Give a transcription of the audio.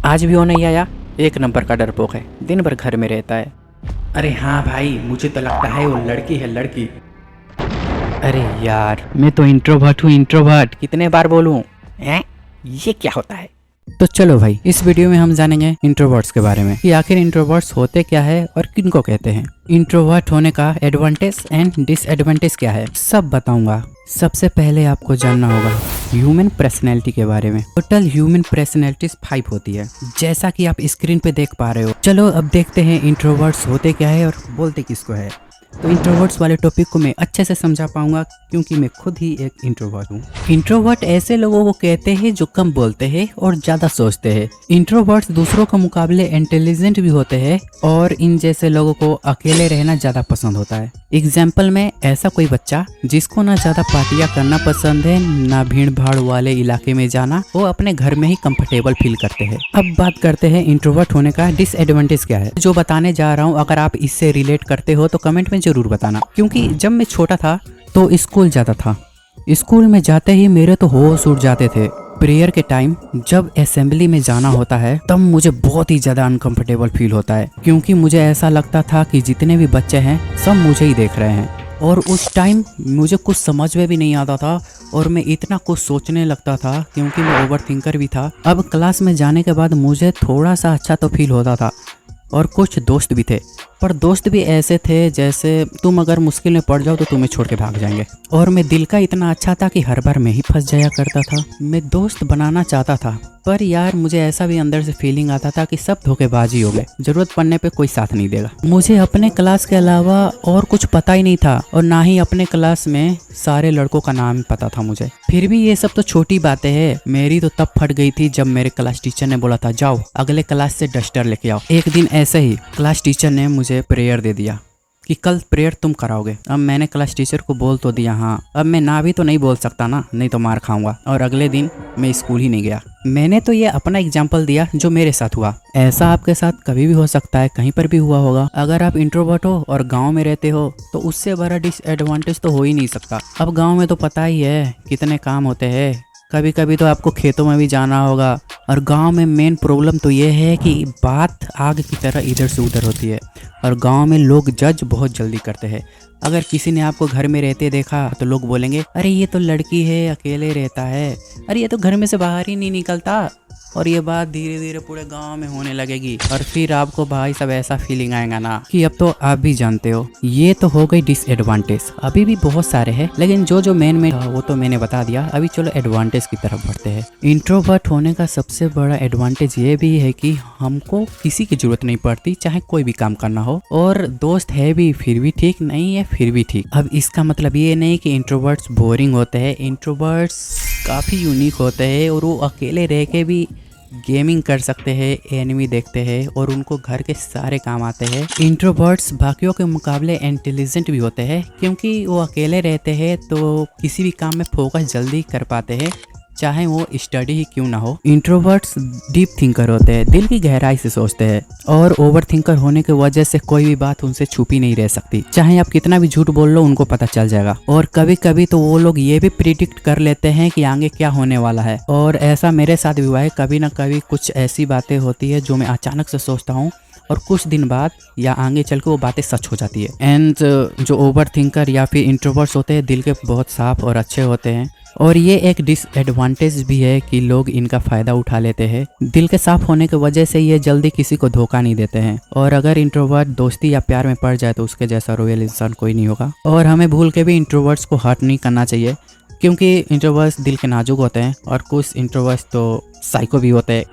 आज भी वो नहीं आया। एक नंबर का डरपोक है, दिन भर घर में रहता है। अरे हाँ भाई, मुझे तो लगता है वो लड़की है, लड़की। अरे यार, मैं तो इंट्रोवर्ट हूँ, इंट्रोवर्ट कितने बार बोलूँ? हैं? ये क्या होता है? तो चलो भाई, इस वीडियो में हम जानेंगे इंट्रोवर्ट्स के बारे में कि आखिर इंट्रोवर्ट्स होते क्या है और किनको कहते हैं। इंट्रोवर्ट होने का एडवांटेज एंड डिसएडवांटेज क्या है, सब बताऊंगा। सबसे पहले आपको जानना होगा ह्यूमन पर्सनैलिटी के बारे में। टोटल ह्यूमन पर्सनैलिटीज 5 होती है, जैसा कि आप स्क्रीन पे देख पा रहे हो। चलो अब देखते हैं इंट्रोवर्ट्स होते क्या है और बोलते किसको है। तो इंट्रोवर्ट्स वाले टॉपिक को मैं अच्छे से समझा पाऊंगा क्योंकि मैं खुद ही एक इंट्रोवर्ट हूँ। इंट्रोवर्ट ऐसे लोगों को कहते हैं जो कम बोलते हैं और ज्यादा सोचते हैं। इंट्रोवर्ट्स दूसरों के मुकाबले इंटेलिजेंट भी होते हैं और इन जैसे लोगों को अकेले रहना ज्यादा पसंद होता है। एग्जाम्पल में ऐसा कोई बच्चा जिसको ना ज्यादा पार्टियां करना पसंद है, ना भीड़ भाड़ वाले इलाके में जाना, वो अपने घर में ही कंफर्टेबल फील करते हैं। अब बात करते हैं इंट्रोवर्ट होने का डिसएडवांटेज क्या है। जो बताने जा रहा हूँ, अगर आप इससे रिलेट करते हो तो कमेंट में जरूर बताना। क्योंकि जब मैं छोटा था तो स्कूल जाता था, स्कूल में जाते ही मेरे तो होश उड़ जाते थे। प्रेयर के टाइम जब असेंबली में जाना होता है तब मुझे बहुत ही ज्यादा अनकंफर्टेबल फील होता है, क्योंकि मुझे ऐसा लगता था कि जितने भी बच्चे हैं सब मुझे ही देख रहे हैं। और उस टाइम मुझे कुछ समझ में भी नहीं आता था और मैं इतना कुछ सोचने लगता था क्योंकि मैं ओवर थिंकर भी था। अब क्लास में जाने के बाद मुझे थोड़ा सा अच्छा तो फील होता था और कुछ दोस्त भी थे, पर दोस्त भी ऐसे थे जैसे तुम अगर मुश्किल में पड़ जाओ तो तुम्हें छोड़ के भाग जाएंगे। और मैं दिल का इतना अच्छा था कि हर बार मैं ही फंस जाया करता था। मैं दोस्त बनाना चाहता था, पर यार मुझे ऐसा भी अंदर से फीलिंग आता था कि सब धोखेबाजी हो गए, जरूरत पड़ने पे कोई साथ नहीं देगा। मुझे अपने क्लास के अलावा और कुछ पता ही नहीं था और ना ही अपने क्लास में सारे लड़कों का नाम पता था मुझे। फिर भी ये सब तो छोटी बातें हैं, मेरी तो तब फट गई थी जब मेरे क्लास टीचर ने बोला था जाओ अगले क्लास से डस्टर लेके आओ। एक दिन ऐसे ही क्लास टीचर ने मुझे प्रेयर दे दिया कि कल प्रेयर तुम कराओगे। अब मैंने क्लास टीचर को बोल तो दिया हाँ, अब मैं ना भी तो नहीं बोल सकता ना, नहीं तो मार खाऊंगा। और अगले दिन मैं स्कूल ही नहीं गया। मैंने तो ये अपना एग्जाम्पल दिया जो मेरे साथ हुआ। ऐसा आपके साथ कभी भी हो सकता है, कहीं पर भी हुआ होगा। अगर आप इंट्रोवर्ट हो और गांव में रहते हो तो उससे बड़ा डिसएडवांटेज तो हो ही नहीं सकता। अब गांव में तो पता ही है कितने काम होते हैं, कभी कभी तो आपको खेतों में भी जाना होगा। और गांव में मेन प्रॉब्लम तो ये है कि बात आग की तरह इधर से उधर होती है और गांव में लोग जज बहुत जल्दी करते हैं। अगर किसी ने आपको घर में रहते देखा तो लोग बोलेंगे अरे ये तो लड़की है, अकेले रहता है, अरे ये तो घर में से बाहर ही नहीं निकलता। और ये बात धीरे धीरे पूरे गांव में होने लगेगी और फिर आपको भाई सब ऐसा फीलिंग आएगा ना कि अब तो आप भी जानते हो। ये तो हो गई डिसएडवांटेज। अभी भी बहुत सारे हैं, लेकिन जो मेन था वो तो मैंने बता दिया। अभी चलो एडवांटेज की तरफ बढ़ते हैं। इंट्रोवर्ट होने का सबसे बड़ा एडवांटेज ये भी है कि हमको किसी की जरूरत नहीं पड़ती, चाहे कोई भी काम करना हो। और दोस्त है भी फिर भी ठीक, नहीं है फिर भी ठीक। अब इसका मतलब ये नहीं कि इंट्रोवर्ट्स बोरिंग होते हैं। इंट्रोवर्ट्स काफी यूनिक होते हैं और वो अकेले रह के भी गेमिंग कर सकते हैं, एनिमी देखते हैं और उनको घर के सारे काम आते हैं। इंट्रोवर्ट्स बाकियों के मुकाबले इंटेलिजेंट भी होते हैं, क्योंकि वो अकेले रहते हैं तो किसी भी काम में फोकस जल्दी कर पाते हैं, चाहे वो स्टडी ही क्यों ना हो। इंट्रोवर्ट्स डीप थिंकर होते हैं, दिल की गहराई से सोचते हैं और ओवर थिंकर होने की वजह से कोई भी बात उनसे छुपी नहीं रह सकती। चाहे आप कितना भी झूठ बोल लो उनको पता चल जाएगा। और कभी कभी तो वो लोग ये भी प्रिडिक्ट कर लेते हैं कि आगे क्या होने वाला है। और ऐसा मेरे साथ भी हुआ है, कभी ना कभी कुछ ऐसी बातें होती है जो मैं अचानक से सोचता हूँ और कुछ दिन बाद या आगे चल के वो बातें सच हो जाती है। एंड जो ओवर थिंकर या फिर इंट्रोवर्ट्स होते हैं दिल के बहुत साफ और अच्छे होते हैं। और ये एक डिसएडवांटेज भी है कि लोग इनका फ़ायदा उठा लेते हैं। दिल के साफ होने की वजह से ये जल्दी किसी को धोखा नहीं देते हैं। और अगर इंट्रोवर्ट दोस्ती या प्यार में पड़ जाए तो उसके जैसा रॉयल इंसान कोई नहीं होगा। और हमें भूल के भी इंट्रोवर्ट्स को हर्ट नहीं करना चाहिए, क्योंकि इंट्रोवर्ट्स दिल के नाजुक होते हैं और कुछ इंट्रोवर्ट्स तो साइको भी होते हैं।